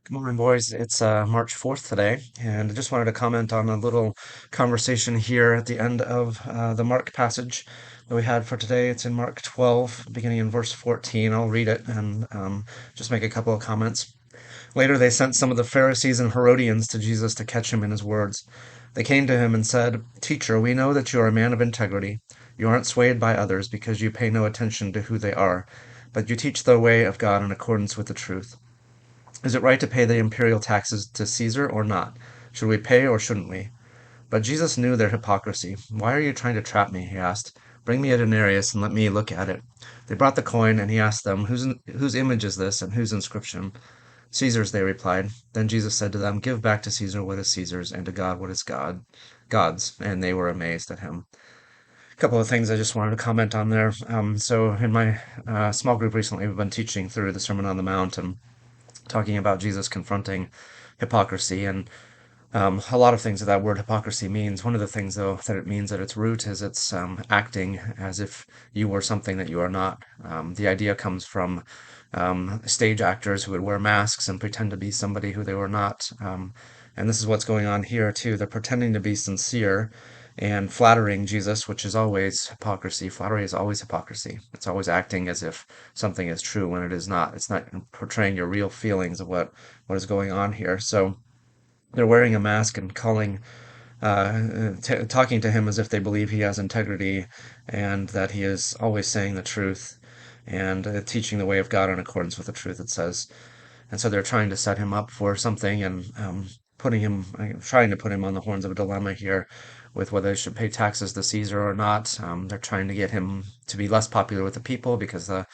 Good morning, boys. It's March 4th today, and I just wanted to comment on a little conversation here at the end of the Mark passage that we had for today. It's in Mark 12, beginning in verse 14. I'll read it and just make a couple of comments. Later, they sent some of the Pharisees and Herodians to Jesus to catch him in his words. They came to him and said, "Teacher, we know that you are a man of integrity. You aren't swayed by others because you pay no attention to who they are, but you teach the way of God in accordance with the truth. Is it right to pay the imperial taxes to Caesar or not? Should we pay or shouldn't we?" But Jesus knew their hypocrisy. "Why are you trying to trap me?" he asked. "Bring me a denarius and let me look at it." They brought the coin, and he asked them, "Whose image is this and whose inscription?" "Caesar's," they replied. Then Jesus said to them, "Give back to Caesar what is Caesar's, and to God what is God's." And they were amazed at him. A couple of things I just wanted to comment on there. So in my small group recently, we've been teaching through the Sermon on the Mount and talking about Jesus confronting hypocrisy and a lot of things that word hypocrisy means. One of the things, though, that it means at its root is it's acting as if you were something that you are not. The idea comes from stage actors who would wear masks and pretend to be somebody who they were not. And this is what's going on here, too. They're pretending to be sincere and flattering Jesus, which is always hypocrisy. Flattery is always hypocrisy. It's always acting as if something is true when it is not. It's not portraying your real feelings of what is going on here. So they're wearing a mask and talking to him as if they believe he has integrity and that he is always saying the truth and teaching the way of God in accordance with the truth, it says. And so they're trying to set him up for something and trying to put him on the horns of a dilemma here with whether they should pay taxes to Caesar or not. They're trying to get him to be less popular with the people because the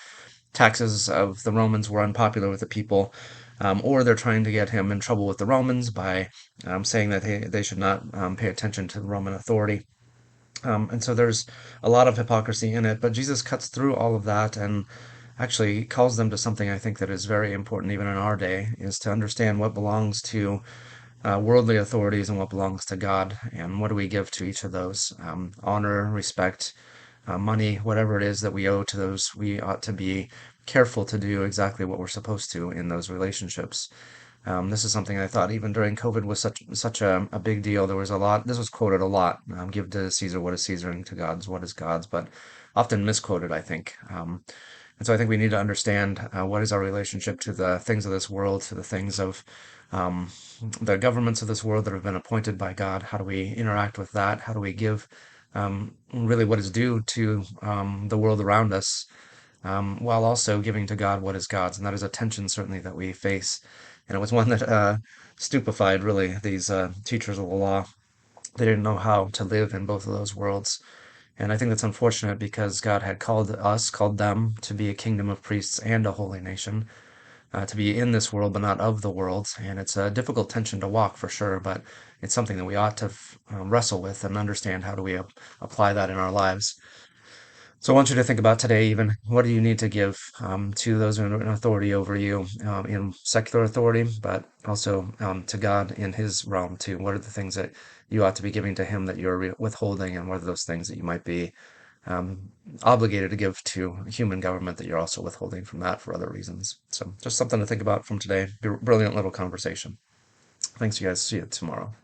taxes of the Romans were unpopular with the people, or they're trying to get him in trouble with the Romans by saying that they should not pay attention to the Roman authority. And so there's a lot of hypocrisy in it, but Jesus cuts through all of that and actually calls them to something I think that is very important even in our day, is to understand what belongs to worldly authorities and what belongs to God, and what do we give to each of those. Honor, respect, money, whatever it is that we owe to those, we ought to be careful to do exactly what we're supposed to in those relationships. This is something I thought even during COVID was such a big deal. There was a lot. This was quoted a lot. Give to Caesar what is Caesar, and to God's what is God's, but often misquoted, I think. And so I think we need to understand what is our relationship to the things of this world, to the things of um, the governments of this world that have been appointed by God. How do we interact with that? How do we give really what is due to the world around us, while also giving to God what is God's? And that is a tension certainly that we face. And it was one that stupefied really these teachers of the law. They didn't know how to live in both of those worlds. And I think that's unfortunate because God had called them to be a kingdom of priests and a holy nation, to be in this world but not of the world. And it's a difficult tension to walk for sure, but it's something that we ought to wrestle with and understand how do we apply that in our lives. So I want you to think about today, even what do you need to give to those in authority over you, in secular authority, but also to God in His realm too. What are the things that you ought to be giving to Him that you're withholding, and what are those things that you might be um, obligated to give to human government that you're also withholding from that for other reasons? So just something to think about from today. Brilliant little conversation. Thanks, you guys. See you tomorrow.